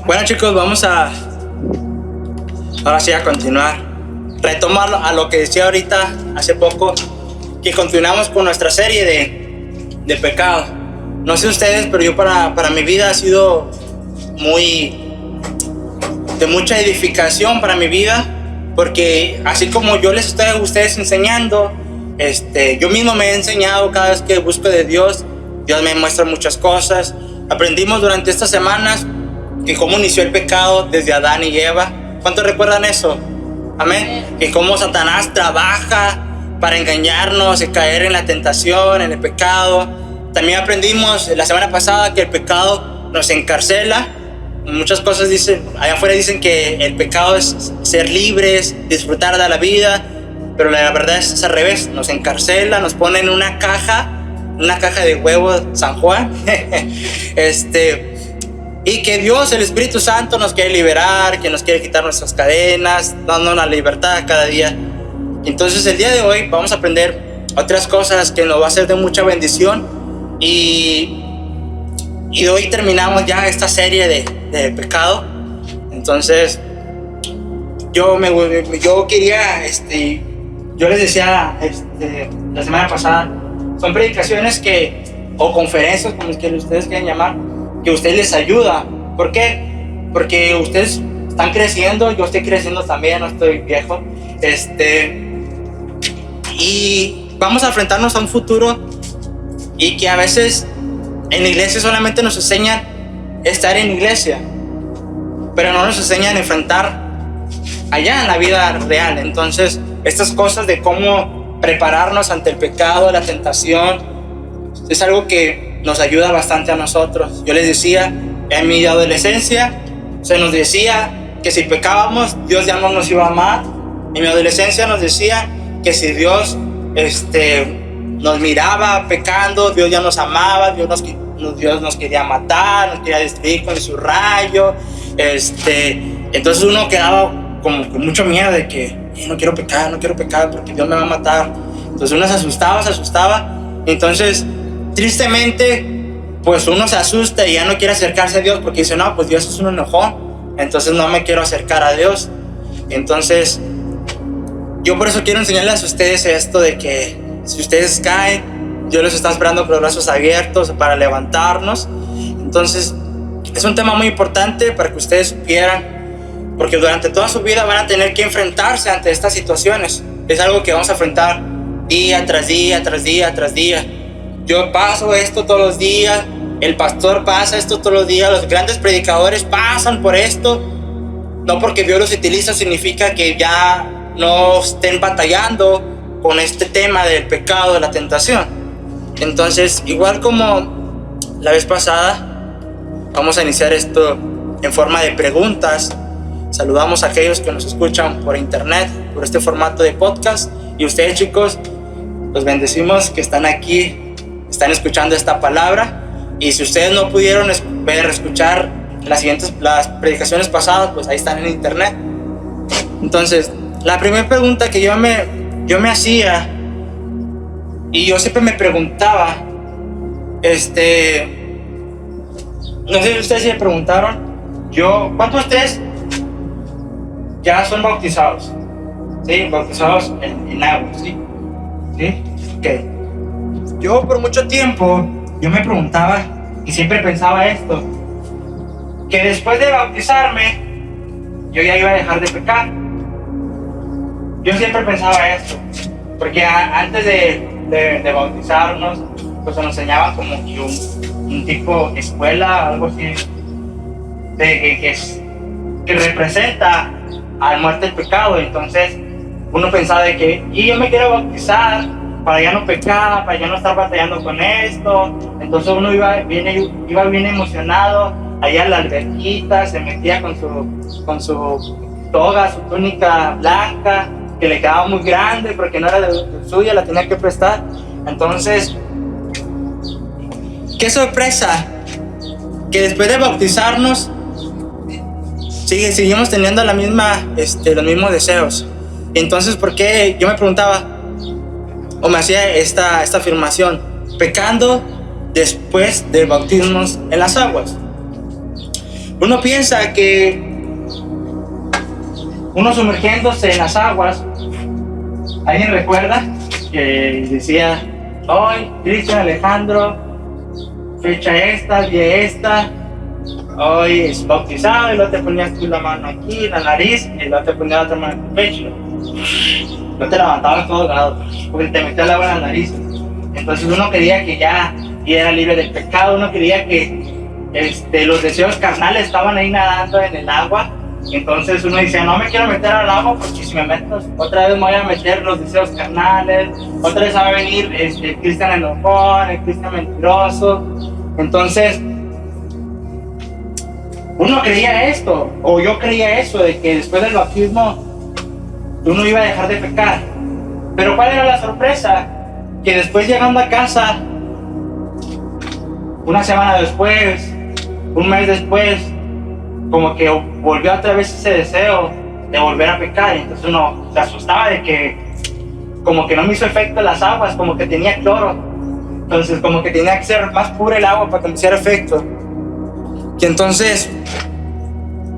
Bueno, chicos, vamos a ahora sí a continuar, retomar a lo que decía ahorita hace poco, que continuamos con nuestra serie de pecado. No sé ustedes, pero yo para mi vida ha sido de mucha edificación para mi vida, porque así como yo les estoy a ustedes enseñando, yo mismo me he enseñado. Cada vez que busco de Dios, Dios me muestra muchas cosas. Aprendimos durante estas semanas que cómo inició el pecado desde Adán y Eva. ¿Cuántos recuerdan eso? Amén. Que cómo Satanás trabaja para engañarnos y caer en la tentación, en el pecado. También aprendimos la semana pasada que el pecado nos encarcela. Muchas cosas dicen, allá afuera dicen que el pecado es ser libres, disfrutar de la vida, pero la verdad es al revés. Nos encarcela, nos pone en una caja de huevo San Juan. Y que Dios, el Espíritu Santo, nos quiere liberar, que nos quiere quitar nuestras cadenas, dándonos la libertad cada día. Entonces el día de hoy vamos a aprender otras cosas que nos va a ser de mucha bendición, y hoy terminamos ya esta serie de pecado. Entonces yo quería, yo les decía la semana pasada, son predicaciones o conferencias, como que ustedes quieren llamar, que a ustedes les ayuda. ¿Por qué? Porque ustedes están creciendo, yo estoy creciendo también, no estoy viejo, y vamos a enfrentarnos a un futuro, y que a veces en la iglesia solamente nos enseñan estar en iglesia, pero no nos enseñan a enfrentar allá en la vida real. Entonces estas cosas de cómo prepararnos ante el pecado, la tentación, es algo que nos ayuda bastante a nosotros. Yo les decía, en mi adolescencia se nos decía que si pecábamos, Dios ya no nos iba a amar. En mi adolescencia nos decía que si Dios nos miraba pecando, Dios ya nos amaba, Dios nos quería matar, nos quería destruir con su rayo. Entonces uno quedaba como con mucho miedo de que no quiero pecar porque Dios me va a matar. Entonces uno se asustaba. Entonces tristemente, pues uno se asusta y ya no quiere acercarse a Dios, porque dice, no, pues Dios es un enojón, entonces no me quiero acercar a Dios. Entonces yo por eso quiero enseñarles a ustedes esto, de que si ustedes caen, Dios los está esperando con los brazos abiertos para levantarnos. Entonces es un tema muy importante para que ustedes supieran, porque durante toda su vida van a tener que enfrentarse ante estas situaciones. Es algo que vamos a enfrentar día tras día, tras día, tras día. Yo paso esto todos los días, el pastor pasa esto todos los días, los grandes predicadores pasan por esto. No porque Dios los utiliza significa que ya no estén batallando con este tema del pecado, de la tentación. Entonces, igual como la vez pasada, vamos a iniciar esto en forma de preguntas. Saludamos a aquellos que nos escuchan por internet, por este formato de podcast, y ustedes, chicos, los bendecimos que están aquí, están escuchando esta palabra. Y si ustedes no pudieron escuchar las predicaciones pasadas, pues ahí están en internet. Entonces, la primera pregunta que yo me hacía, y yo siempre me preguntaba, no sé si ustedes se preguntaron, ¿cuántos de ustedes ya son bautizados? ¿Sí? Bautizados en agua, ¿sí? ¿Sí? Ok. Yo por mucho tiempo, yo me preguntaba y siempre pensaba esto, que después de bautizarme, yo ya iba a dejar de pecar. Yo siempre pensaba esto, porque antes de bautizarnos, pues nos enseñaban como que un tipo de escuela, algo así, que representa a la muerte del pecado. Entonces uno pensaba de que, y yo me quiero bautizar para ya no pecar, para ya no estar batallando con esto. Entonces uno iba bien emocionado allá en la alberquita, se metía con su toga, su túnica blanca, que le quedaba muy grande porque no era de suya, la tenía que prestar. Entonces, qué sorpresa que después de bautizarnos seguimos teniendo los mismos deseos. Entonces, ¿por qué? Yo me preguntaba, o me hacía esta afirmación, pecando después de bautismos en las aguas. Uno piensa que uno sumergiéndose en las aguas, ¿alguien recuerda que decía, hoy Cristian Alejandro, fecha esta, día esta, hoy es bautizado, y luego te ponías tú la mano aquí, la nariz, y luego te ponías la otra mano en el pecho? No te levantabas todo lado, porque te metías el agua en la nariz. Entonces uno creía que ya era libre del pecado, uno creía que los deseos carnales estaban ahí nadando en el agua. Entonces uno decía, no me quiero meter al agua porque si me meto otra vez me voy a meter los deseos carnales, otra vez va a venir el Cristian enojón, el Cristian mentiroso. Entonces uno creía esto, o yo creía eso, de que después del bautismo uno iba a dejar de pecar. Pero ¿cuál era la sorpresa? Que después, llegando a casa, una semana después, un mes después, como que volvió otra vez ese deseo de volver a pecar. Y entonces uno se asustaba de que como que no me hizo efecto las aguas, como que tenía cloro. Entonces como que tenía que ser más pura el agua para que me hiciera efecto. Y entonces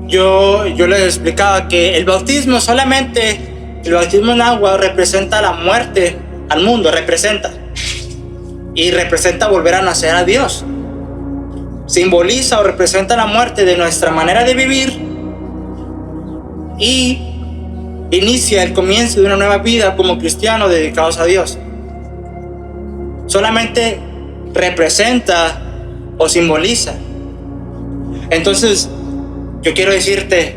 yo les explicaba que el bautismo en agua representa la muerte al mundo, y representa volver a nacer a Dios. Simboliza o representa la muerte de nuestra manera de vivir y inicia el comienzo de una nueva vida como cristianos dedicados a Dios. Solamente representa o simboliza. Entonces yo quiero decirte,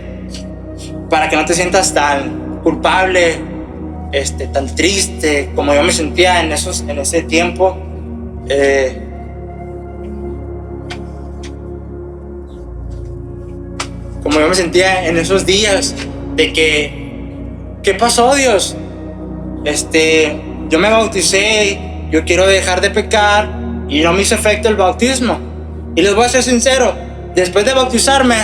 para que no te sientas tan culpable, tan triste como yo me sentía en ese tiempo, como yo me sentía en esos días de que, ¿qué pasó, Dios? Yo me bauticé, yo quiero dejar de pecar y no me hizo efecto el bautismo. Y les voy a ser sincero, después de bautizarme,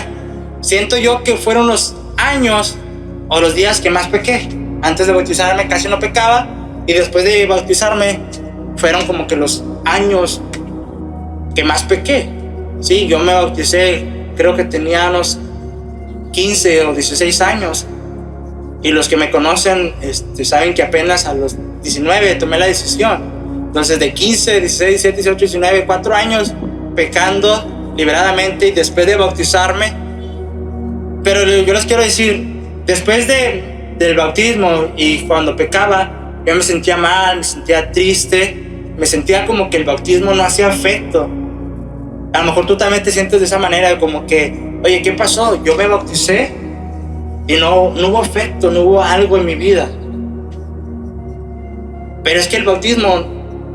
siento yo que fueron los años o los días que más pequé. Antes de bautizarme casi no pecaba, y después de bautizarme fueron como que los años que más pequé. Sí, yo me bauticé, creo que tenía unos 15 o 16 años, y los que me conocen saben que apenas a los 19 tomé la decisión. Entonces de 15, 16, 17, 18, 19, 4 años pecando liberadamente, y después de bautizarme. Pero yo les quiero decir, después del bautismo y cuando pecaba, yo me sentía mal, me sentía triste, me sentía como que el bautismo no hacía efecto. A lo mejor tú también te sientes de esa manera, como que, oye, ¿qué pasó? Yo me bauticé y no hubo efecto, no hubo algo en mi vida. Pero es que el bautismo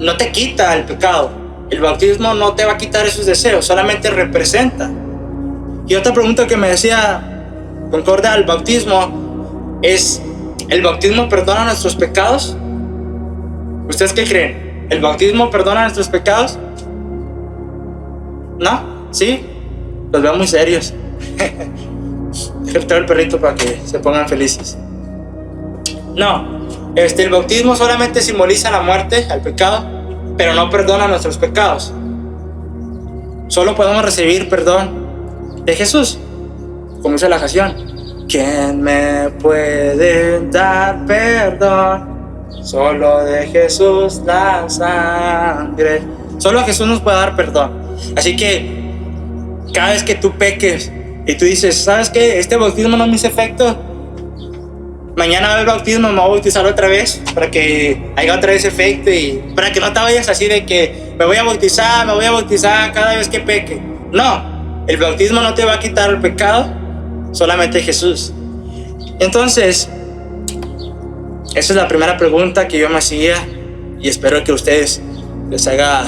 no te quita el pecado, el bautismo no te va a quitar esos deseos, solamente representa. Y otra pregunta que me decía concorde al bautismo es, ¿el bautismo perdona nuestros pecados? ¿Ustedes qué creen? ¿El bautismo perdona nuestros pecados? ¿No? ¿Sí? Los veo muy serios. Déjame el perrito para que se pongan felices. No, el bautismo solamente simboliza la muerte al pecado, pero no perdona nuestros pecados. Solo podemos recibir perdón de Jesús, como dice la canción. ¿Quién me puede dar perdón? Solo de Jesús la sangre. Solo Jesús nos puede dar perdón. Así que cada vez que tú peques y tú dices, ¿sabes qué? Este bautismo no me hizo efecto, mañana va a haber bautismo, me voy a bautizar otra vez para que haya otra vez efecto, y para que no te vayas así de que me voy a bautizar cada vez que peque. No, el bautismo no te va a quitar el pecado, solamente Jesús. Entonces, esa es la primera pregunta que yo me hacía, y espero que a ustedes les haya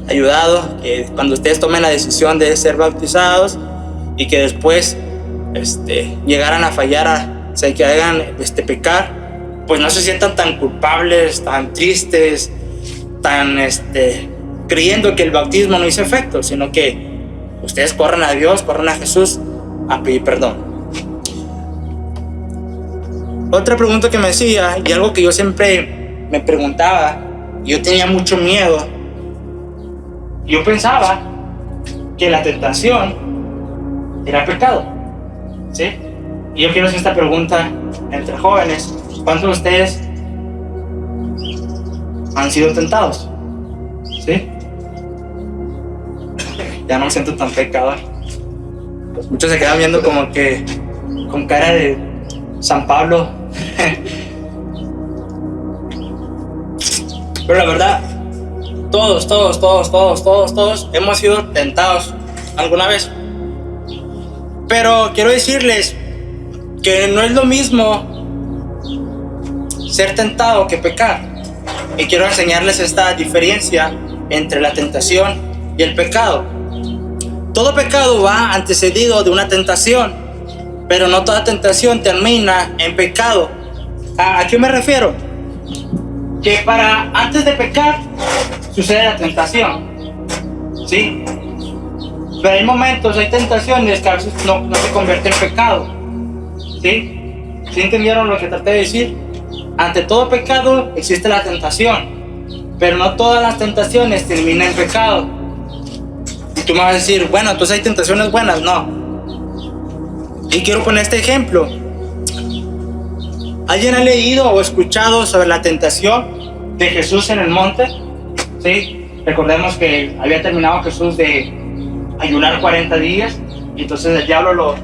ayudado, que cuando ustedes tomen la decisión de ser bautizados y que después llegaran a fallar, que hagan pecar, pues no se sientan tan culpables, tan tristes, tan creyendo que el bautismo no hizo efecto, sino que ustedes corran a Dios, corran a Jesús a pedir perdón. Otra pregunta que me hacía, y algo que yo siempre me preguntaba, y yo tenía mucho miedo, yo pensaba que la tentación era pecado, ¿sí? Y yo quiero hacer esta pregunta entre jóvenes: ¿cuántos de ustedes han sido tentados? ¿Sí? Ya no me siento tan pecador. Muchos se quedan viendo como que con cara de San Pablo. Pero la verdad, todos hemos sido tentados alguna vez. Pero quiero decirles que no es lo mismo ser tentado que pecar. Y quiero enseñarles esta diferencia entre la tentación y el pecado. Todo pecado va antecedido de una tentación, pero no toda tentación termina en pecado. ¿A qué me refiero? Que antes de pecar sucede la tentación, ¿sí? Pero hay momentos, hay tentaciones que a veces no se convierten en pecado, ¿sí? ¿Sí entendieron lo que traté de decir? Ante todo pecado existe la tentación, pero no todas las tentaciones terminan en pecado. Y tú me vas a decir, bueno, entonces hay tentaciones buenas. No. Y quiero poner este ejemplo. ¿Alguien ha leído o escuchado sobre la tentación de Jesús en el monte? ¿Sí? Recordemos que había terminado Jesús de ayunar 40 días, y entonces el diablo lo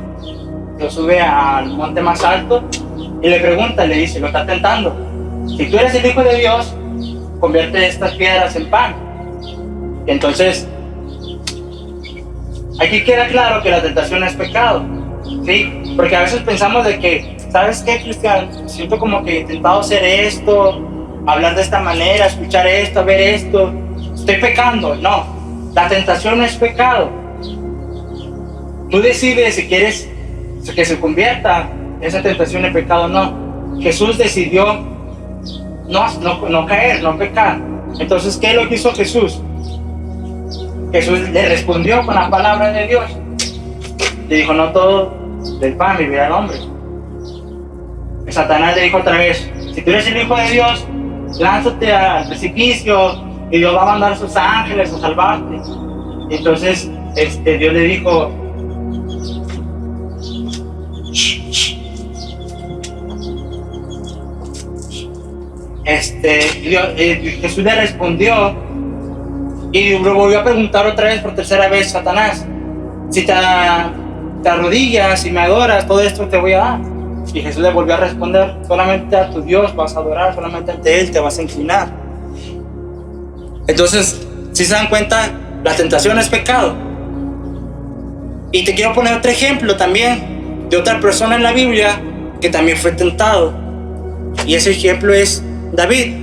sube al monte más alto y le pregunta, le dice, lo está tentando: si tú eres el Hijo de Dios, convierte estas piedras en pan. Y entonces, aquí queda claro que la tentación es pecado, ¿sí? Porque a veces pensamos de que, ¿sabes qué, Cristian? Siento como que he intentado hacer esto, hablar de esta manera, escuchar esto, ver esto, estoy pecando. No, la tentación no es pecado. Tú decides si quieres que se convierta esa tentación en pecado o no. Jesús decidió no caer, no pecar. Entonces, ¿qué es lo que hizo Jesús? Jesús le respondió con la palabra de Dios. Le dijo, no todo del pan vivirá el hombre. Satanás le dijo otra vez, si tú eres el Hijo de Dios, lánzate al precipicio y Dios va a mandar a sus ángeles a salvarte. Entonces Dios le dijo, Jesús le respondió y lo volvió a preguntar otra vez por tercera vez: Satanás, si te arrodillas y me adoras, todo esto te voy a dar. Y Jesús le volvió a responder: solamente a tu Dios vas a adorar, solamente ante Él te vas a inclinar. Entonces, si se dan cuenta, la tentación es pecado. Y te quiero poner otro ejemplo también de otra persona en la Biblia que también fue tentado, y ese ejemplo es David.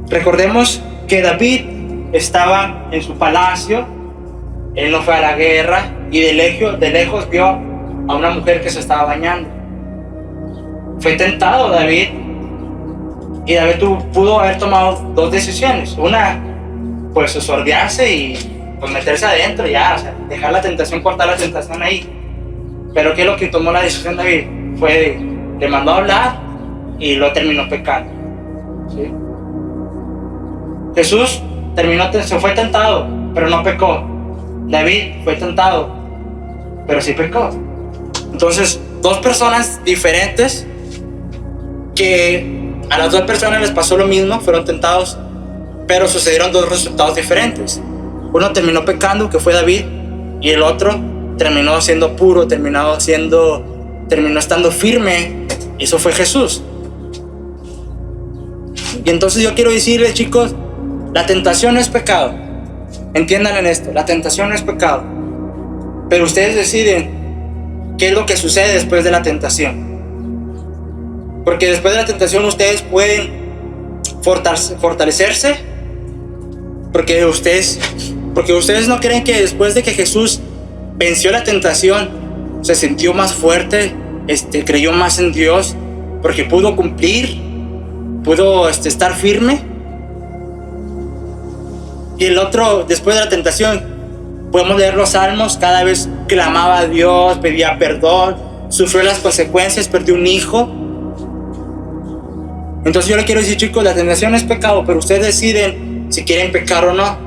Recordemos que David estaba en su palacio, él no fue a la guerra, y de lejos vio a una mujer que se estaba bañando. Fue tentado David, y David pudo haber tomado dos decisiones: una, pues sordearse y pues meterse adentro ya, o sea, dejar la tentación, cortar la tentación ahí. Pero ¿qué es lo que tomó la decisión David? Le mandó a hablar y lo terminó pecando, ¿sí? Jesús se fue tentado, pero no pecó. David fue tentado, pero sí pecó. Entonces, dos personas diferentes, que a las dos personas les pasó lo mismo, fueron tentados, pero sucedieron dos resultados diferentes. Uno terminó pecando, que fue David, y el otro terminó siendo puro, terminó estando firme, y eso fue Jesús. Y entonces yo quiero decirles, chicos, la tentación no es pecado. Entiendan en esto, la tentación no es pecado, pero ustedes deciden qué es lo que sucede después de la tentación. Porque después de la tentación ustedes pueden fortalecerse, porque ustedes no creen que después de que Jesús venció la tentación se sintió más fuerte, creyó más en Dios, porque pudo cumplir, pudo estar firme. Y el otro, después de la tentación, podemos leer los salmos, cada vez clamaba a Dios, pedía perdón, sufrió las consecuencias, perdió un hijo. Entonces yo le quiero decir, chicos, la tentación es pecado, pero ustedes deciden si quieren pecar o no.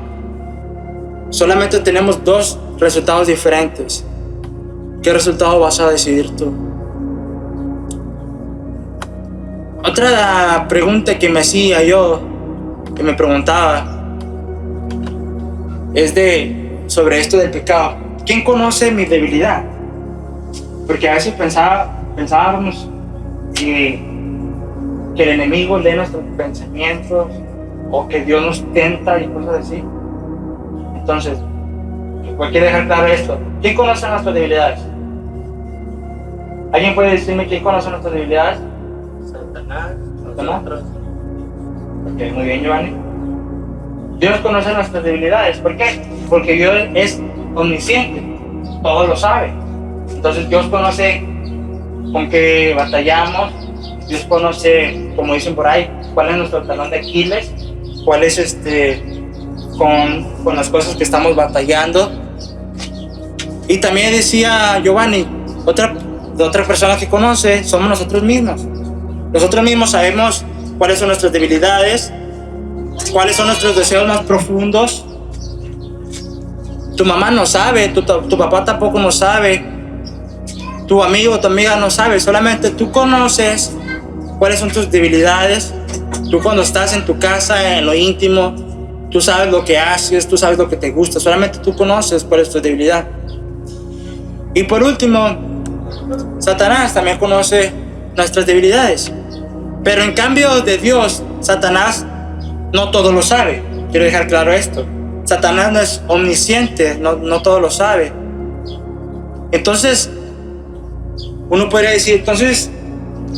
Solamente tenemos dos resultados diferentes. ¿Qué resultado vas a decidir tú? Otra pregunta que me hacía yo, que me preguntaba, es sobre esto del pecado. ¿Quién conoce mi debilidad? Porque a veces pensábamos que el enemigo lee nuestros pensamientos o que Dios nos tenta y cosas así. Entonces, pues quiero dejar claro esto. ¿Quién conoce nuestras debilidades? ¿Alguien puede decirme quién conoce nuestras debilidades? Satanás, ¿Satanás? nosotros. Ok, muy bien, Giovanni. Dios conoce nuestras debilidades. ¿Por qué? Porque Dios es omnisciente, todo lo sabe. Entonces Dios conoce con qué batallamos, Dios conoce, como dicen por ahí, cuál es nuestro talón de Aquiles, cuál es con las cosas que estamos batallando. Y también decía Giovanni, otra persona que conoce somos nosotros mismos. Nosotros mismos sabemos cuáles son nuestras debilidades, cuáles son nuestros deseos más profundos. Tu mamá no sabe, tu papá tampoco no sabe, tu amigo o tu amiga no sabe, solamente tú conoces cuáles son tus debilidades. Tú cuando estás en tu casa, en lo íntimo, tú sabes lo que haces, tú sabes lo que te gusta, solamente tú conoces cuál es tu debilidad. Y por último, Satanás también conoce nuestras debilidades, pero en cambio de Dios, Satanás no todo lo sabe. Quiero dejar claro esto. Satanás no es omnisciente, no todo lo sabe. Entonces, uno podría decir, entonces,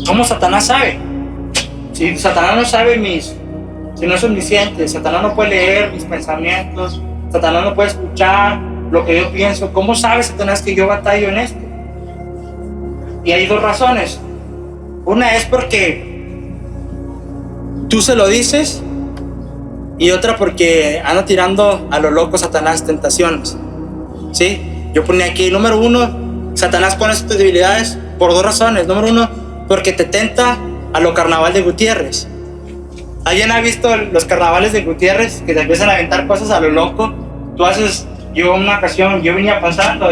¿cómo Satanás sabe? Si Satanás no sabe si no es omnisciente, Satanás no puede leer mis pensamientos, Satanás no puede escuchar lo que yo pienso, ¿cómo sabe Satanás que yo batallo en esto? Y hay dos razones. Una es porque tú se lo dices, y otra porque anda tirando a lo loco Satanás tentaciones. ¿Sí? Yo ponía aquí, número uno, Satanás conoce tus debilidades por dos razones. Número uno, porque te tenta a lo carnaval de Gutiérrez. ¿Alguien ha visto los carnavales de Gutiérrez que te empiezan a aventar cosas a lo loco? Yo una ocasión, yo venía pasando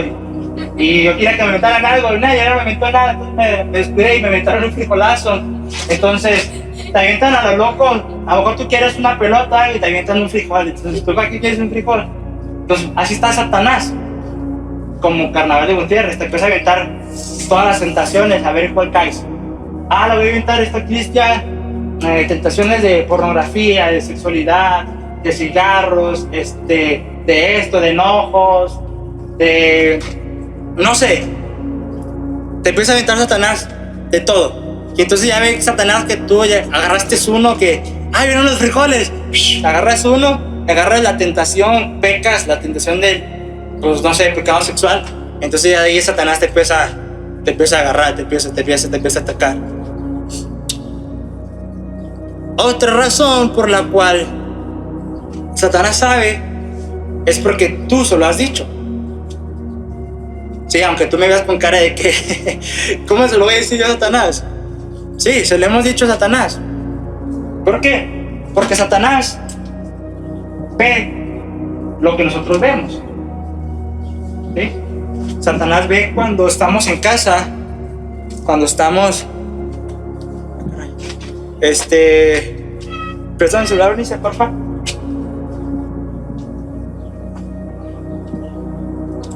y yo quería que me aventaran algo y nadie no me aventó nada, entonces me descuidé y me aventaron un frijolazo. Entonces te avientan a lo loco, a lo mejor tú quieres una pelota y te avientan un frijol, entonces tú aquí quieres un frijol. Entonces así está Satanás, como carnaval de Gutiérrez, te empieza a aventar todas las tentaciones, a ver cuál caes. La voy a aventar esta Cristian, tentaciones de pornografía, de sexualidad, de cigarros, de esto, de enojos, no sé, te empieza a aventar Satanás de todo. Y entonces ya ve Satanás que tú ya agarraste uno que, vienen los frijoles, agarras uno, agarras la tentación, pecas, la tentación del, pues no sé, pecado sexual. Entonces ya ahí Satanás te empieza a agarrar, te empieza a atacar. Otra razón por la cual Satanás sabe es porque tú se lo has dicho. Sí, aunque tú me veas con cara de que ¿cómo se lo voy a decir yo a Satanás? Sí, se lo hemos dicho a Satanás. ¿Por qué? Porque Satanás ve lo que nosotros vemos. ¿Sí? Satanás ve cuando estamos en casa, cuando estamos préstame el celular, Unice, porfa.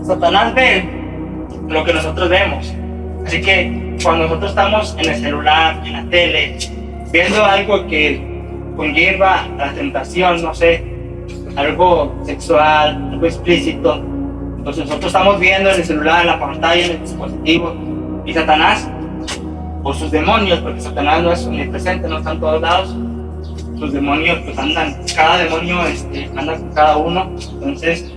Satanás ve lo que nosotros vemos. Así que cuando nosotros estamos en el celular, en la tele, viendo algo que conlleva la tentación, no sé, algo sexual, algo explícito, entonces nosotros estamos viendo en el celular, en la pantalla, en el dispositivo, y Satanás, o sus demonios, porque Satanás no es omnipresente, no está en todos lados, sus demonios pues cada demonio anda con cada uno. Entonces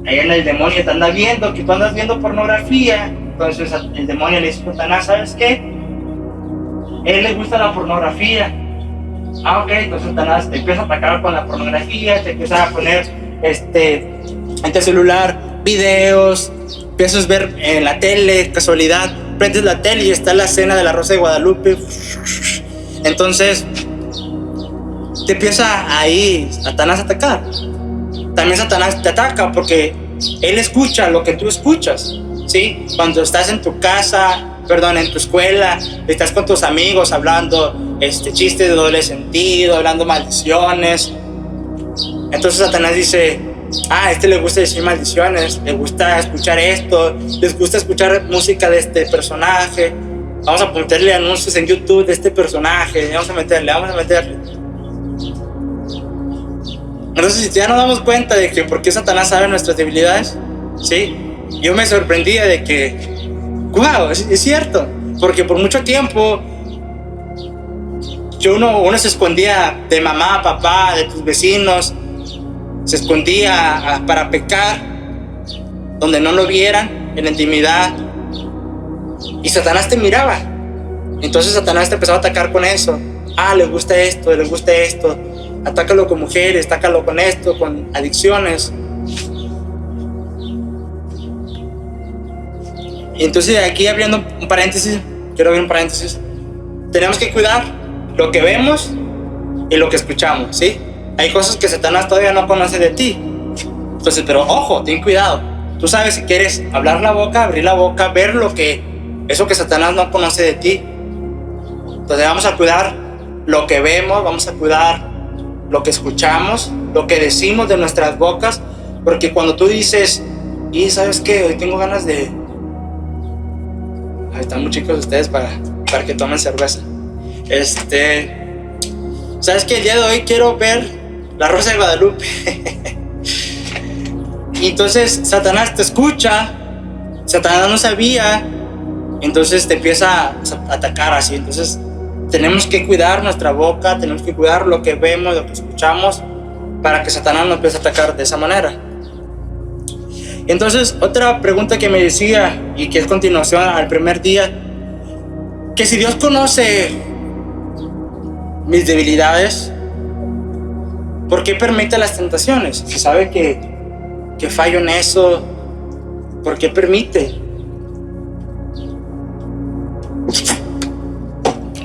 ahí en el demonio te anda viendo que tú andas viendo pornografía. Entonces el demonio le dice a Satanás, ¿sabes qué? Él le gusta la pornografía. Ok, entonces Satanás te empieza a atacar con la pornografía, te empieza a poner en tu celular videos, empiezas a ver en la tele, casualidad, prendes la tele y está la escena de la Rosa de Guadalupe. Entonces te empieza ahí Satanás a atacar. También Satanás te ataca porque Él escucha lo que tú escuchas, ¿sí? Cuando estás en tu casa, en tu escuela, estás con tus amigos hablando chistes de doble sentido, hablando maldiciones. Entonces Satanás dice, a le gusta decir maldiciones, le gusta escuchar esto, les gusta escuchar música de este personaje, vamos a meterle anuncios en YouTube de este personaje, vamos a meterle. Entonces, si ya nos damos cuenta de que por qué Satanás sabe nuestras debilidades, ¿sí? Yo me sorprendía de que, wow, es cierto, porque por mucho tiempo uno se escondía de mamá, papá, de tus vecinos, se escondía para pecar, donde no lo vieran, en la intimidad, y Satanás te miraba. Entonces Satanás te empezaba a atacar con eso. Le gusta esto, atácalo con mujeres, atácalo con esto, con adicciones. Y entonces aquí abriendo un paréntesis, quiero abrir un paréntesis, tenemos que cuidar lo que vemos y lo que escuchamos, ¿sí? Hay cosas que Satanás todavía no conoce de ti. Entonces, pero ojo, ten cuidado. Tú sabes si quieres abrir la boca, ver eso que Satanás no conoce de ti. Entonces vamos a cuidar lo que vemos, vamos a cuidar lo que escuchamos, lo que decimos de nuestras bocas, porque cuando tú dices, y ¿sabes qué? Hoy tengo ganas de... están muy chicos ustedes para que tomen cerveza. ¿Sabes qué? El día de hoy quiero ver La Rosa de Guadalupe. Y entonces Satanás te escucha, Satanás no sabía, entonces te empieza a atacar así. Entonces tenemos que cuidar nuestra boca, tenemos que cuidar lo que vemos, lo que escuchamos, para que Satanás no empiece a atacar de esa manera. Entonces, otra pregunta que me decía, y que es continuación al primer día, que si Dios conoce mis debilidades, ¿por qué permite las tentaciones? Si sabe que fallo en eso, ¿por qué permite?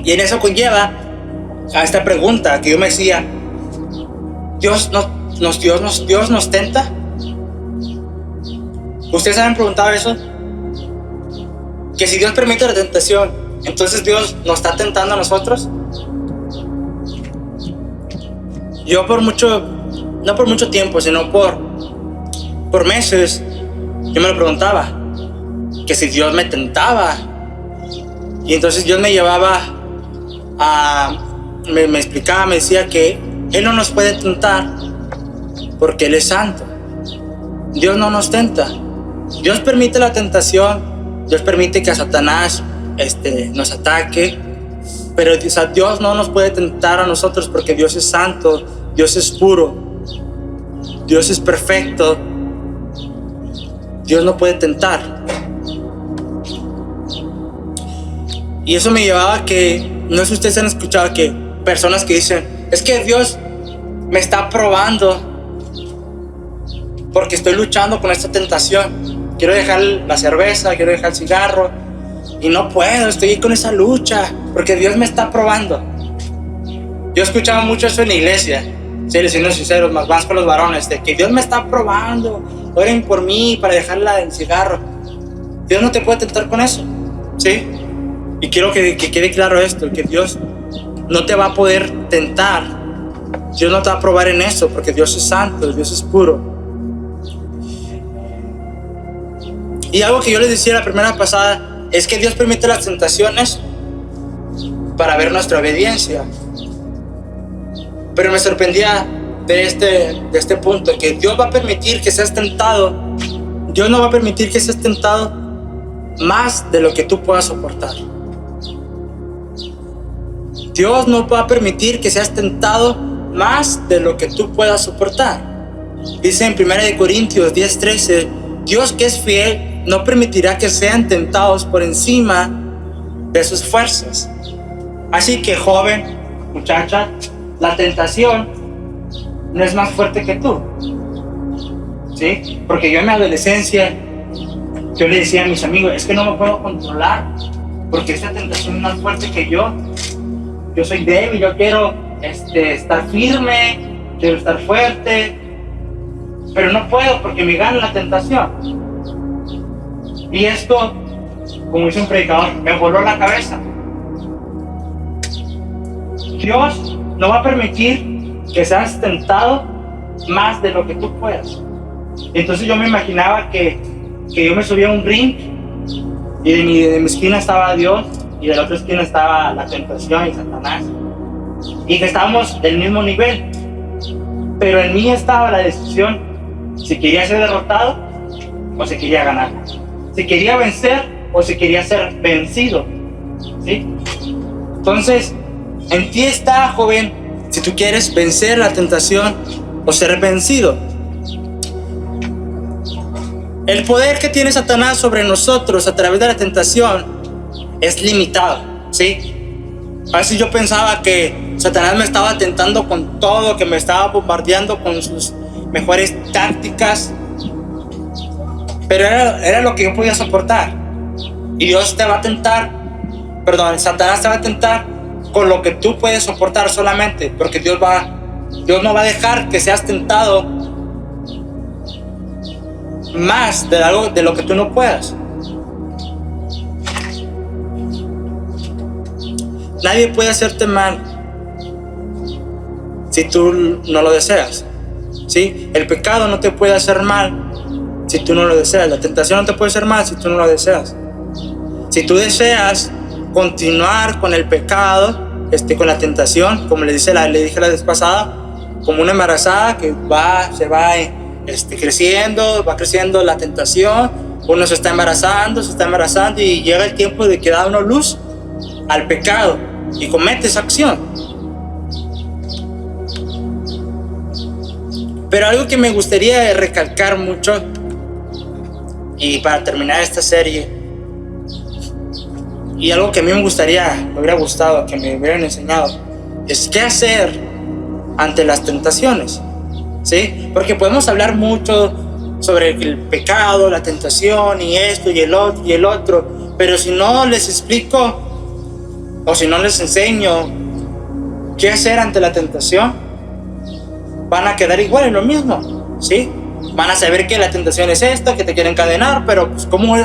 Y en eso conlleva a esta pregunta que yo me decía, ¿Dios nos tenta? ¿Ustedes han preguntado eso? Que si Dios permite la tentación, entonces Dios nos está tentando a nosotros. Yo no por mucho tiempo, sino por meses, yo me lo preguntaba, que si Dios me tentaba. Y entonces Dios me llevaba me explicaba, me decía que Él no nos puede tentar porque Él es santo. Dios no nos tenta. Dios permite la tentación, Dios permite que a Satanás nos ataque, pero Dios no nos puede tentar a nosotros porque Dios es santo, Dios es puro, Dios es perfecto. Dios no puede tentar. Y eso me llevaba a que, no sé si ustedes han escuchado que personas que dicen, es que Dios me está probando porque estoy luchando con esta tentación. Quiero dejar la cerveza, quiero dejar el cigarro y no puedo, estoy con esa lucha porque Dios me está probando. Yo escuchaba mucho eso en la iglesia, sí, siendo sinceros, más con los varones, de que Dios me está probando, oren por mí para dejar el cigarro. Dios no te puede tentar con eso, ¿sí? Y quiero que quede claro esto, que Dios no te va a poder tentar, Dios no te va a probar en eso, porque Dios es santo, Dios es puro. Y algo que yo les decía la primera pasada es que Dios permite las tentaciones para ver nuestra obediencia. Pero me sorprendía de este punto, que Dios va a permitir que seas tentado. Dios no va a permitir que seas tentado más de lo que tú puedas soportar. Dios no va a permitir que seas tentado más de lo que tú puedas soportar. Dice en 1 Corintios 10:13, Dios, que es fiel, no permitirá que sean tentados por encima de sus fuerzas. Así que, joven, muchacha, la tentación no es más fuerte que tú, ¿sí? Porque yo en mi adolescencia, yo le decía a mis amigos, es que no me puedo controlar, porque esta tentación es más fuerte que yo. Yo soy débil, yo quiero estar firme, quiero estar fuerte, pero no puedo porque me gana la tentación. Y esto, como dice un predicador, me voló la cabeza. Dios no va a permitir que seas tentado más de lo que tú puedas. Entonces yo me imaginaba que yo me subía a un ring y de mi esquina estaba Dios y de la otra esquina estaba la tentación y Satanás, y que estábamos del mismo nivel, pero en mí estaba la decisión si quería ser derrotado o si quería ganar, si quería vencer o si quería ser vencido, ¿sí? Entonces en ti está, joven, si tú quieres vencer la tentación o ser vencido. El poder que tiene Satanás sobre nosotros a través de la tentación es limitado, ¿sí? A veces yo pensaba que Satanás me estaba tentando con todo, que me estaba bombardeando con sus mejores tácticas, pero era lo que yo podía soportar. Y Dios te va a tentar, Satanás te va a tentar con lo que tú puedes soportar solamente, porque Dios no va a dejar que seas tentado más de algo de lo que tú no puedas. Nadie puede hacerte mal si tú no lo deseas, ¿sí? El pecado no te puede hacer mal si tú no lo deseas. La tentación no te puede hacer mal si tú no lo deseas. Si tú deseas continuar con el pecado, con la tentación, como le dije la vez pasada, como una embarazada que se va creciendo la tentación, uno se está embarazando y llega el tiempo de que da uno luz al pecado y comete esa acción. Pero algo que me gustaría recalcar mucho, y para terminar esta serie, y algo que a mí me hubiera gustado que me hubieran enseñado, es qué hacer ante las tentaciones, ¿sí? Porque podemos hablar mucho sobre el pecado, la tentación y esto y el otro, pero si no les explico o si no les enseño qué hacer ante la tentación, van a quedar igual en lo mismo, ¿sí? Van a saber que la tentación es esta, que te quieren encadenar, pero pues, ¿cómo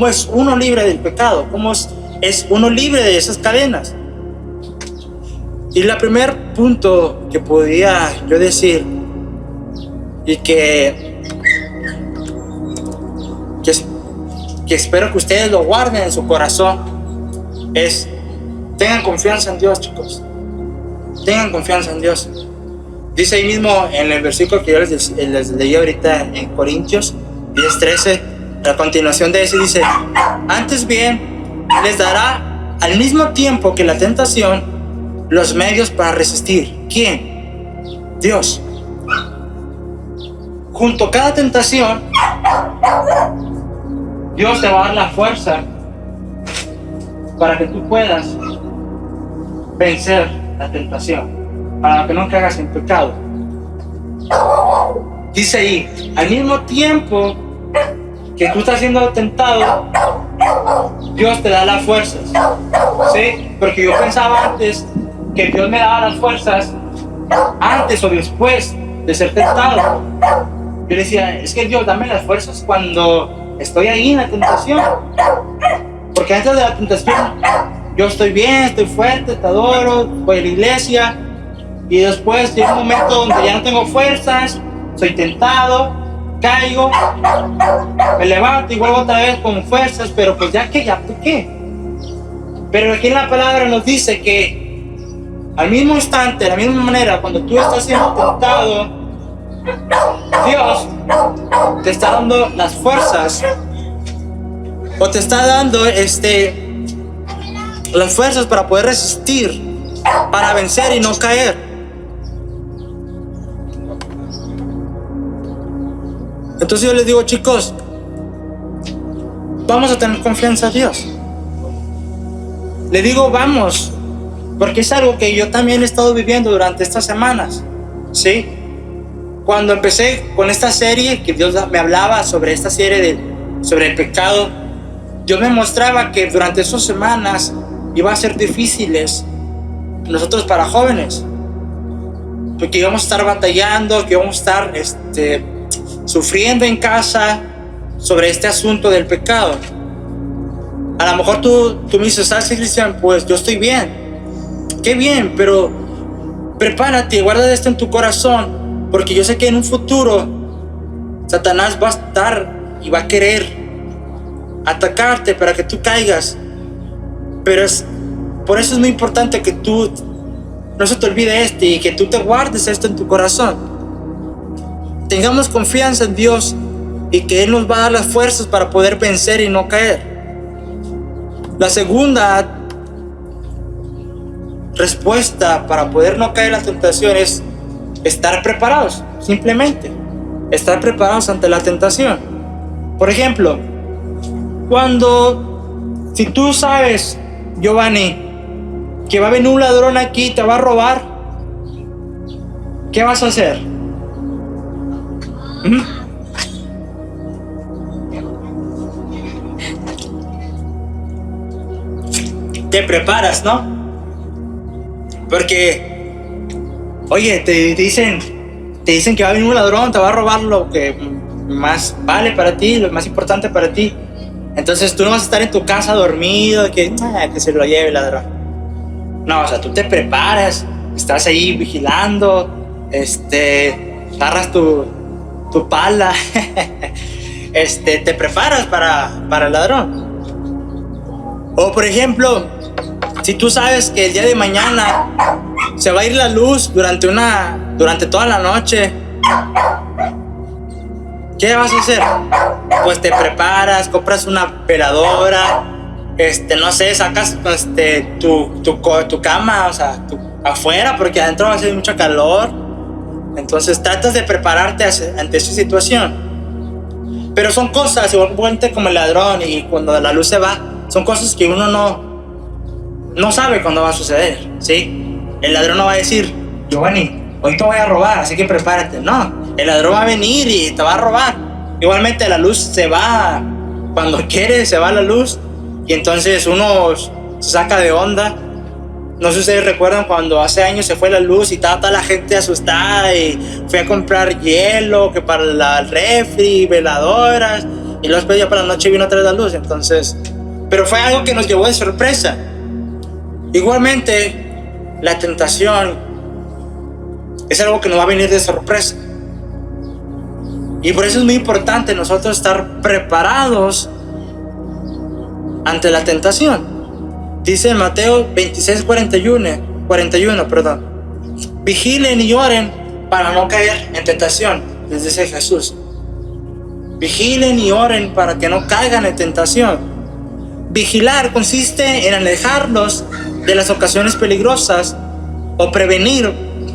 es uno libre del pecado? ¿Cómo es uno libre de esas cadenas? Y el primer punto que podía yo decir, y que espero que ustedes lo guarden en su corazón, es: tengan confianza en Dios, chicos. Tengan confianza en Dios. Dice ahí mismo en el versículo que yo les leí ahorita en Corintios 10:13, a continuación de ese dice: antes bien les dará al mismo tiempo que la tentación los medios para resistir. ¿Quién? Dios. Junto a cada tentación, Dios te va a dar la fuerza para que tú puedas vencer la tentación, para que no caigas en pecado. Dice ahí: al mismo tiempo que tú estás siendo tentado, Dios te da las fuerzas, ¿sí? Porque yo pensaba antes que Dios me daba las fuerzas antes o después de ser tentado. Yo decía: es que Dios, dame las fuerzas cuando estoy ahí en la tentación, porque antes de la tentación yo estoy bien, estoy fuerte, te adoro, voy a la iglesia, y después llega un momento donde ya no tengo fuerzas, soy tentado, caigo, me levanto y vuelvo otra vez con fuerzas, pero pues ya pequé. Pero aquí en la palabra nos dice que al mismo instante, de la misma manera, cuando tú estás siendo tentado, Dios te está dando las fuerzas, o te está dando las fuerzas para poder resistir, para vencer y no caer. Entonces yo les digo: chicos, vamos a tener confianza en Dios. Le digo vamos, porque es algo que yo también he estado viviendo durante estas semanas, ¿sí? Cuando empecé con esta serie, que Dios me hablaba sobre esta serie sobre el pecado, Dios me mostraba que durante esas semanas iba a ser difíciles nosotros para jóvenes, porque íbamos a estar batallando, que íbamos a estar sufriendo en casa sobre este asunto del pecado. A lo mejor tú me dices, Cristian, pues yo estoy bien. Qué bien, pero prepárate, guarda esto en tu corazón, porque yo sé que en un futuro Satanás va a estar y va a querer atacarte para que tú caigas. Pero por eso es muy importante que tú no se te olvide y que tú te guardes esto en tu corazón. Tengamos confianza en Dios y que Él nos va a dar las fuerzas para poder vencer y no caer. La segunda respuesta para poder no caer en la tentación es estar preparados, simplemente estar preparados ante la tentación. Por ejemplo, si tú sabes, Giovanni, que va a venir un ladrón aquí y te va a robar, ¿qué vas a hacer? Te preparas, ¿no? Porque, oye, te dicen que va a venir un ladrón, te va a robar lo que más vale para ti, lo más importante para ti. Entonces tú no vas a estar en tu casa dormido, que se lo lleve el ladrón. No, o sea, tú te preparas, estás ahí vigilando, agarras tu pala, te preparas para el ladrón. O por ejemplo, si tú sabes que el día de mañana se va a ir la luz durante toda la noche, ¿qué vas a hacer? Pues te preparas, compras una veladora, no sé, sacas tu cama, o sea, afuera, porque adentro va a ser mucho calor. Entonces tratas de prepararte ante esa situación. Pero son cosas, igualmente como el ladrón, y cuando la luz se va, son cosas que uno no sabe cuándo va a suceder, ¿sí? El ladrón no va a decir, Giovanni, hoy te voy a robar, así que prepárate. No, el ladrón va a venir y te va a robar. Igualmente la luz se va, cuando quiere se va la luz, y entonces uno se saca de onda. No sé si ustedes recuerdan cuando hace años se fue la luz y estaba toda la gente asustada y fue a comprar hielo, que para el refri, veladoras, y luego después ya para la noche vino otra vez la luz. Entonces, pero fue algo que nos llevó de sorpresa. Igualmente, la tentación es algo que nos va a venir de sorpresa. Y por eso es muy importante nosotros estar preparados ante la tentación. Dice en Mateo 26:41, vigilen y oren para no caer en tentación, les dice Jesús. Vigilen y oren para que no caigan en tentación. Vigilar consiste en alejarlos de las ocasiones peligrosas o prevenir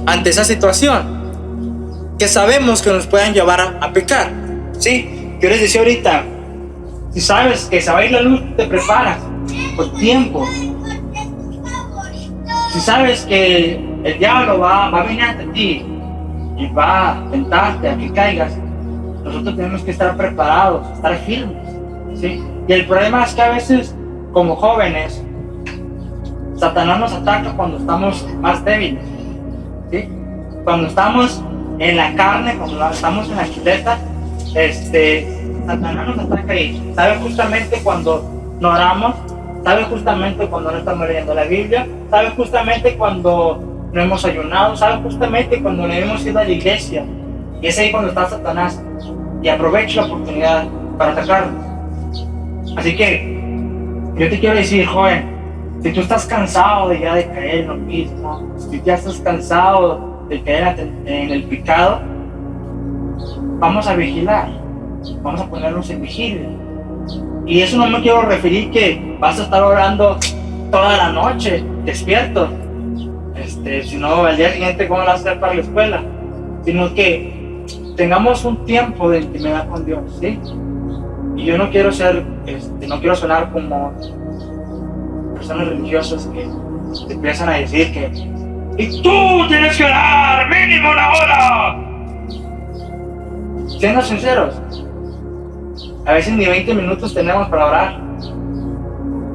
ante esa situación que sabemos que nos pueden llevar a pecar. ¿Sí? Yo les decía ahorita, si sabes que se va a ir la luz, te preparas con tiempo. Si sabes que el diablo va a venir ante ti y va a tentarte a que caigas, nosotros tenemos que estar preparados, estar firmes, ¿sí? Y el problema es que a veces, como jóvenes, Satanás nos ataca cuando estamos más débiles, ¿sí? Cuando estamos en la carne, cuando estamos en la chuleta, Satanás nos ataca y sabe justamente cuando no oramos, sabe justamente cuando no estamos leyendo la Biblia, sabe justamente cuando no hemos ayunado, sabe justamente cuando no hemos ido a la iglesia. Y es ahí cuando está Satanás y aprovecha la oportunidad para atacarnos. Así que yo te quiero decir, joven, si tú estás cansado de ya de caer en lo mismo, si ya estás cansado de caer en el pecado, vamos a vigilar, vamos a ponernos en vigilia. Y eso no me quiero referir que vas a estar orando toda la noche despierto, sino al día siguiente cómo vas a hacer para la escuela, sino que tengamos un tiempo de intimidad con Dios, ¿sí? Y yo no quiero no quiero sonar como personas religiosas que te empiezan a decir que y tú tienes que orar mínimo una hora. Siendo sinceros, a veces ni 20 minutos tenemos para orar.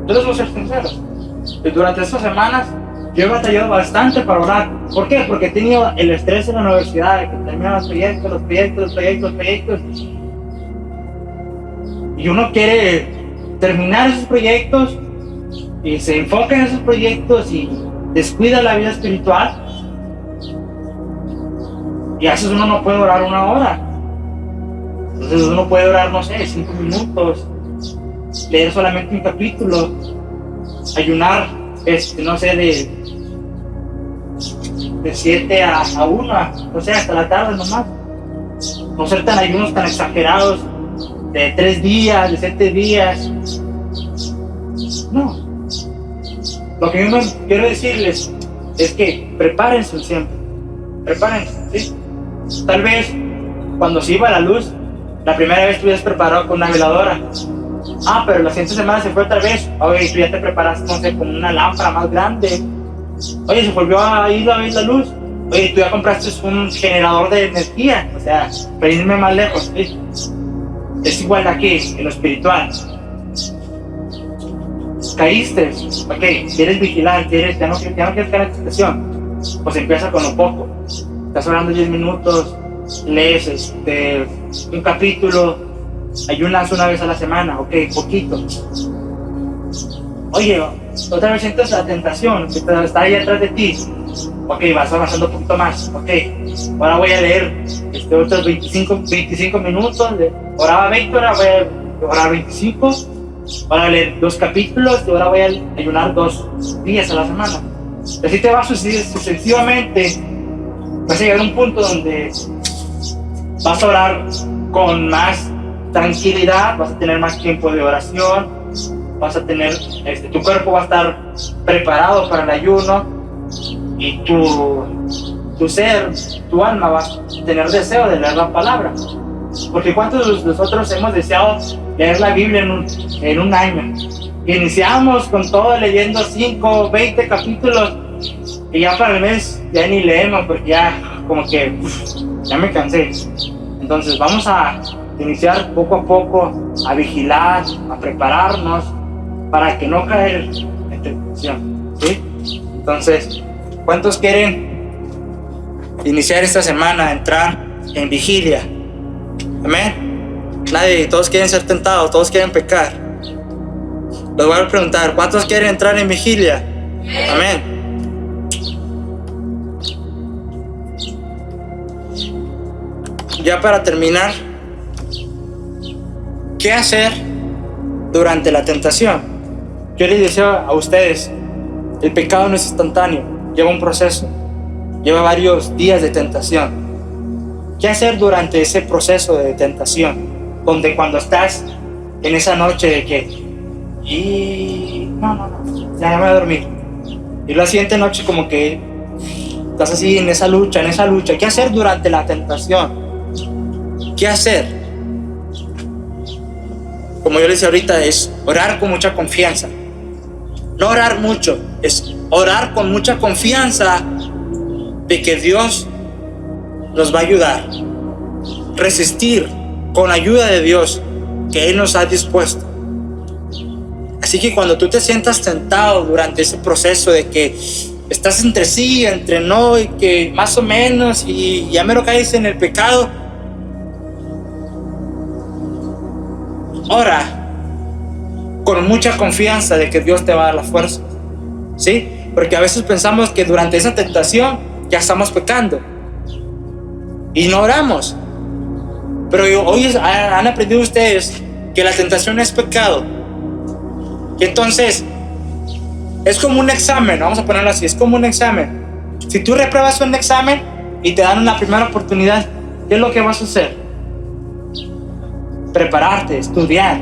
Yo les voy a ser sinceros. Y durante estas semanas yo he batallado bastante para orar. ¿Por qué? Porque he tenido el estrés en la universidad, de que terminan los proyectos. Y uno quiere terminar esos proyectos y se enfoca en esos proyectos y descuida la vida espiritual. Y a veces uno no puede orar 1 hora. Entonces uno puede orar, no sé, 5 minutos, leer solamente un capítulo, ayunar, no sé, de 7 a 1, no sé, hasta la tarde nomás. No ser tan ayunos tan exagerados, de 3 días, de 7 días. No. Lo que yo quiero decirles es que prepárense siempre. Prepárense, ¿sí? Tal vez cuando se iba la luz, la primera vez estuvieras preparado con una veladora. Pero la siguiente semana se fue otra vez. Oye, tú ya te preparaste, no sé, con una lámpara más grande. Oye, se volvió a ir la luz. Oye, tú ya compraste un generador de energía. O sea, para irme más lejos, ¿sí? Es igual aquí, en lo espiritual. Caíste, ok, quieres vigilar, ya no quieres caer en la tentación. Pues empieza con lo poco. Estás orando 10 minutos, lees un capítulo, ayunas 1 vez a la semana, ok, poquito. Oye, otra vez sientes la tentación, que está ahí atrás de ti. Ok, vas avanzando un poquito más, ok. Ahora voy a leer otros 25 minutos, oraba 20, ahora voy a orar 25. Ahora a leer 2 capítulos y ahora voy a ayunar 2 días a la semana. Así te vas sucesivamente. Vas a llegar a un punto donde vas a orar con más tranquilidad, vas a tener más tiempo de oración, vas a tener, tu cuerpo va a estar preparado para el ayuno y tu ser, tu alma va a tener deseo de leer la palabra. Porque ¿cuántos de nosotros hemos deseado leer la Biblia en un año? Iniciamos con todo leyendo 5, 20 capítulos y ya para el mes ya ni leemos porque ya como que ya me cansé. Entonces vamos a iniciar poco a poco a vigilar, a prepararnos para que no caer en tentación, ¿sí? Entonces, ¿cuántos quieren iniciar esta semana, entrar en vigilia? Amén. Nadie, todos quieren ser tentados, todos quieren pecar. Les voy a preguntar, ¿cuántos quieren entrar en vigilia? Amén. Ya para terminar, ¿qué hacer durante la tentación? Yo les deseo a ustedes, el pecado no es instantáneo, lleva un proceso, lleva varios días de tentación. ¿Qué hacer durante ese proceso de tentación? Donde cuando estás en esa noche de que, ya me voy a dormir. Y la siguiente noche como que estás así en esa lucha. ¿Qué hacer durante la tentación? ¿Qué hacer? Como yo les decía ahorita, es orar con mucha confianza. No orar mucho, es orar con mucha confianza de que Dios nos va a ayudar. Resistir con ayuda de Dios que Él nos ha dispuesto. Así que cuando tú te sientas tentado durante ese proceso de que estás entre sí, entre no, y que más o menos, y ya me lo caes en el pecado, ora con mucha confianza de que Dios te va a dar la fuerza, ¿sí? Porque a veces pensamos que durante esa tentación ya estamos pecando y no oramos. Pero hoy han aprendido ustedes que la tentación es pecado. Y entonces es como un examen, vamos a ponerlo así, es como un examen. Si tú repruebas un examen y te dan una primera oportunidad, ¿qué es lo que vas a hacer? Prepararte, estudiar.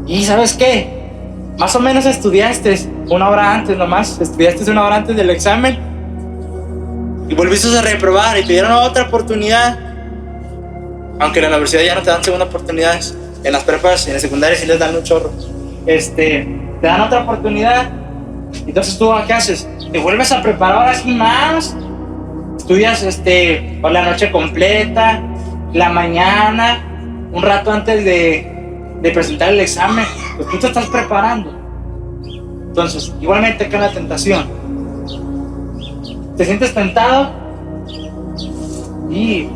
Y ¿sabes qué? Más o menos estudiaste 1 hora antes nomás, estudiaste 1 hora antes del examen y volviste a reprobar y te dieron otra oportunidad. Aunque en la universidad ya no te dan segunda oportunidades, en las prepas y en la secundaria sí les dan un chorro. Te dan otra oportunidad. Entonces tú, ¿qué haces? Te vuelves a preparar así más. Estudias por la noche completa, la mañana, un rato antes de presentar el examen. Pues tú te estás preparando. Entonces, igualmente que en la tentación, te sientes tentado y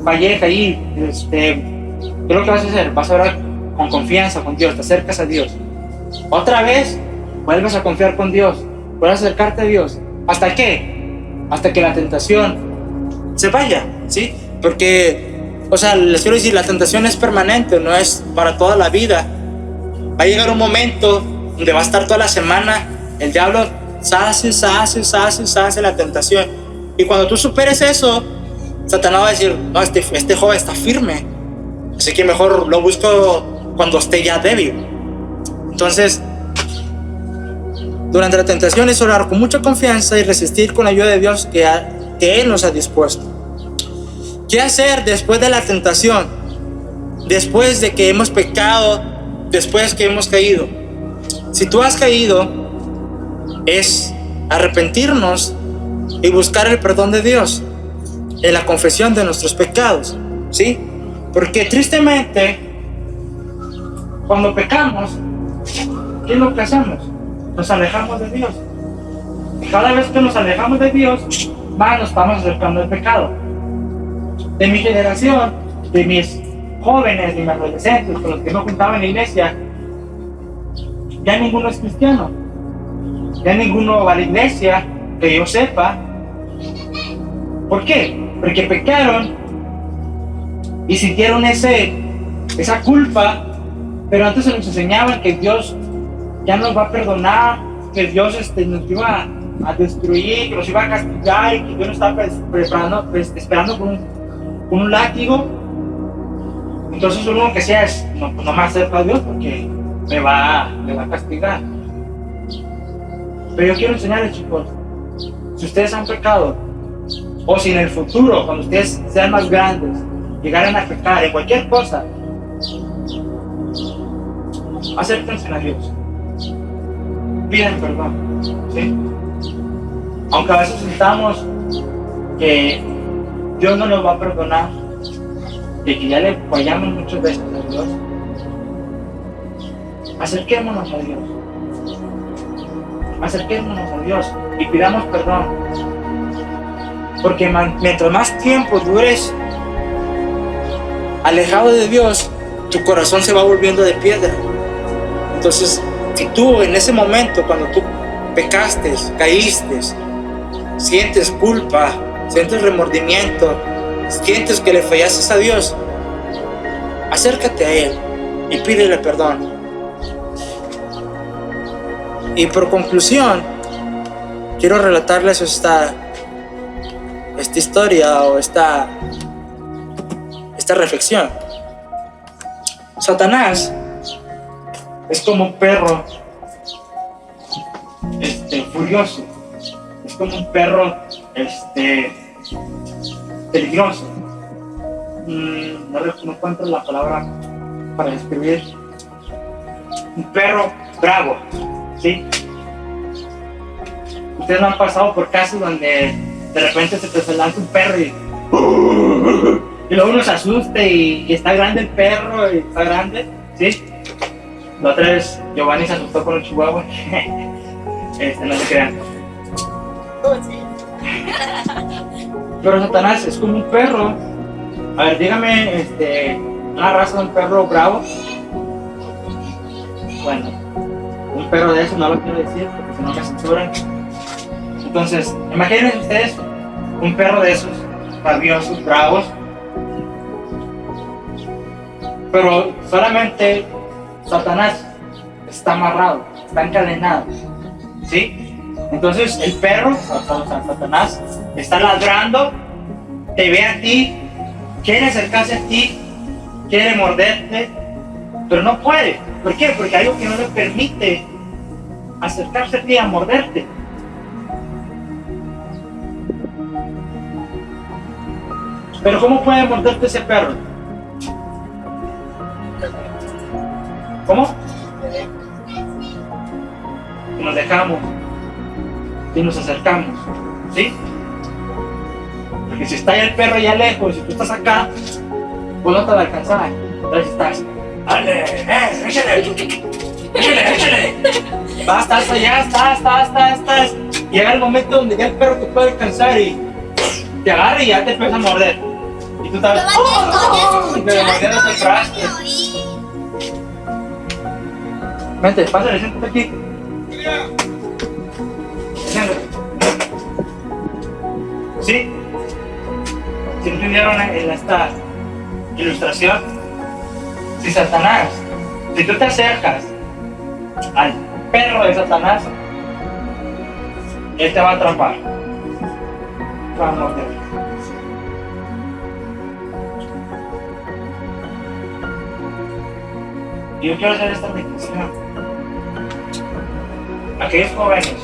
fallé, caí. ¿Qué es lo que vas a hacer? Vas a orar con confianza con Dios, te acercas a Dios. Otra vez, vuelves a confiar con Dios, vuelves a acercarte a Dios. ¿Hasta qué? Hasta que la tentación se vaya, ¿sí? Porque, o sea, les quiero decir, la tentación es permanente, no es para toda la vida. Va a llegar un momento donde va a estar toda la semana el diablo sace la tentación. Y cuando tú superes eso, Satanás va a decir, no, este joven está firme, así que mejor lo busco cuando esté ya débil. Entonces, durante la tentación es orar con mucha confianza y resistir con la ayuda de Dios que Él nos ha dispuesto. ¿Qué hacer después de la tentación? Después de que hemos pecado, después que hemos caído. Si tú has caído, es arrepentirnos y buscar el perdón de Dios en la confesión de nuestros pecados, ¿sí? Porque tristemente, cuando pecamos, ¿qué es lo que hacemos? Nos alejamos de Dios. Y cada vez que nos alejamos de Dios, más nos estamos acercando al pecado. De mi generación, de mis jóvenes, de mis adolescentes, con los que no juntaba en la iglesia, ya ninguno es cristiano. Ya ninguno va a la iglesia, que yo sepa. ¿Por qué? Porque pecaron y sintieron esa culpa, pero antes se nos enseñaban que Dios ya nos va a perdonar, que Dios nos iba a destruir, que nos iba a castigar y que Dios nos estaba esperando con un látigo. Entonces uno que sea es no me acerco a Dios porque me va a castigar. Pero yo quiero enseñarles, chicos, si ustedes han pecado, o si en el futuro, cuando ustedes sean más grandes, llegaran a pecar en cualquier cosa, acérquense a Dios, pidan perdón, ¿sí? Aunque a veces sintamos que Dios no nos va a perdonar, de que ya le fallamos muchas veces a Dios, acerquémonos a Dios. Acerquémonos a Dios y pidamos perdón. Porque mientras más tiempo dures alejado de Dios, tu corazón se va volviendo de piedra. Entonces, si tú en ese momento, cuando tú pecaste, caíste, sientes culpa, sientes remordimiento, sientes que le fallaste a Dios, acércate a Él y pídele perdón. Y por conclusión, quiero relatarles esta historia o esta reflexión. Satanás es como un perro furioso, es como un perro peligroso. No encuentro la palabra para describir. Un perro bravo, ¿sí? Ustedes no han pasado por casos donde de repente se te lanza un perro y luego uno se asusta y está grande el perro y está grande, ¿sí? La otra vez Giovanni se asustó con un chihuahua. No se crean. Oh, sí. Pero Satanás es como un perro. A ver, dígame una raza de un perro bravo. Bueno, un perro de eso no lo quiero decir porque si no me censuran. Entonces, imaginen ustedes un perro de esos rabiosos, bravos, pero solamente Satanás está amarrado, está encadenado, ¿sí? Entonces el perro, Satanás, está ladrando, te ve a ti, quiere acercarse a ti, quiere morderte, pero no puede. ¿Por qué? Porque hay algo que no le permite acercarse a ti a morderte. Pero ¿cómo puede morderte ese perro? ¿Cómo? Si nos dejamos, si nos acercamos, ¿sí? Porque si está el perro allá lejos, si tú estás acá, pues no te va a alcanzar. Entonces estás, ¡dale! ¡Échale! ¡Échale! ¡Échale! Basta, hasta allá, estás. llega el momento donde ya el perro te puede alcanzar y te agarra y ya te empieza a morder. Y tú estás, ¡oh! Y te mordieron el traste. Vente, pásale, siéntate aquí. Siéntate. ¿Sí? ¿Sí entendieron en esta ilustración? Si Satanás, si tú te acercas al perro de Satanás, él te va a atrapar. Te va a morder. Y yo quiero hacer esta petición. Aquellos jóvenes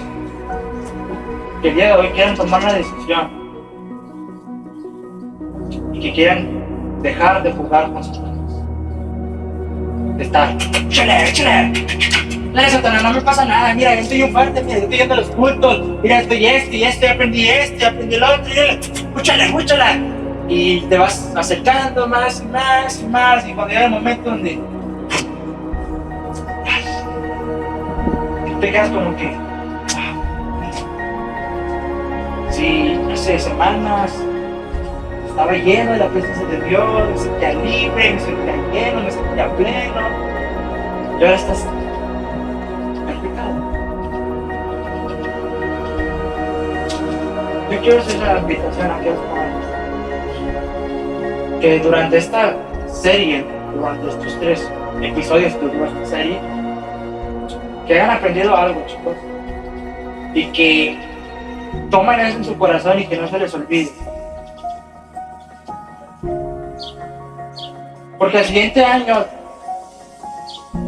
que el día de hoy quieran tomar una decisión y que quieran dejar de jugar con Satanás. De estar, échale. Dale, Satanás, no me pasa nada. Mira, yo estoy bien fuerte, mira, yo estoy yendo a los cultos. Mira, estoy aprendí el otro. Escúchala. Y te vas acercando más y más y más. Y cuando llega el momento donde te quedas como que, sí, hace semanas estaba lleno de la presencia de Dios, me sentía libre, me sentía lleno, me sentía pleno, y ahora estás en el pecado. Yo quiero hacer la invitación a aquellos jóvenes que durante esta serie, durante estos 3 episodios que dura esta serie, que hayan aprendido algo, chicos, y que tomen eso en su corazón y que no se les olvide. Porque el siguiente año,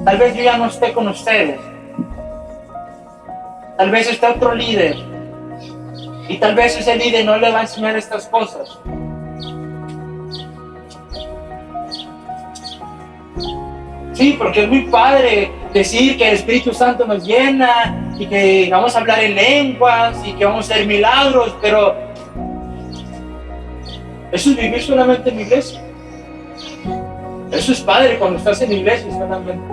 tal vez yo ya no esté con ustedes, tal vez esté otro líder, y tal vez ese líder no le va a enseñar estas cosas. Sí, porque es muy padre decir que el Espíritu Santo nos llena y que vamos a hablar en lenguas y que vamos a hacer milagros, pero eso es vivir solamente en la iglesia. Eso es padre cuando estás en la iglesia solamente.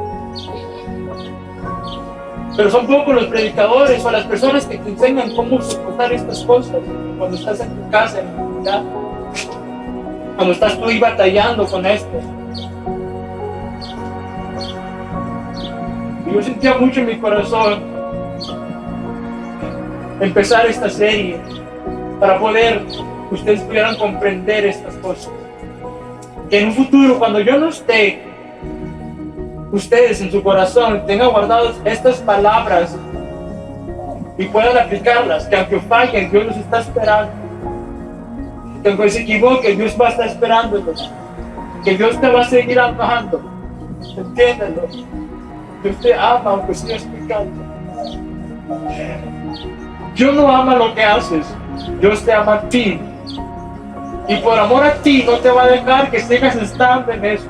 Pero son pocos los predicadores o las personas que te enseñan cómo soportar estas cosas cuando estás en tu casa, en tu comunidad, cuando estás tú ahí batallando con esto. Y yo sentía mucho en mi corazón empezar esta serie para poder que ustedes pudieran comprender estas cosas. Que en un futuro, cuando yo no esté, ustedes en su corazón tengan guardadas estas palabras y puedan aplicarlas, que aunque fallen, Dios los está esperando. Que aunque se equivoque, Dios va a estar esperándolos. Que Dios te va a seguir amando. Entiéndelo. Dios te ama aunque sigas pecando. Dios no ama lo que haces, Dios te ama a ti. Y por amor a ti no te va a dejar que sigas estando en eso.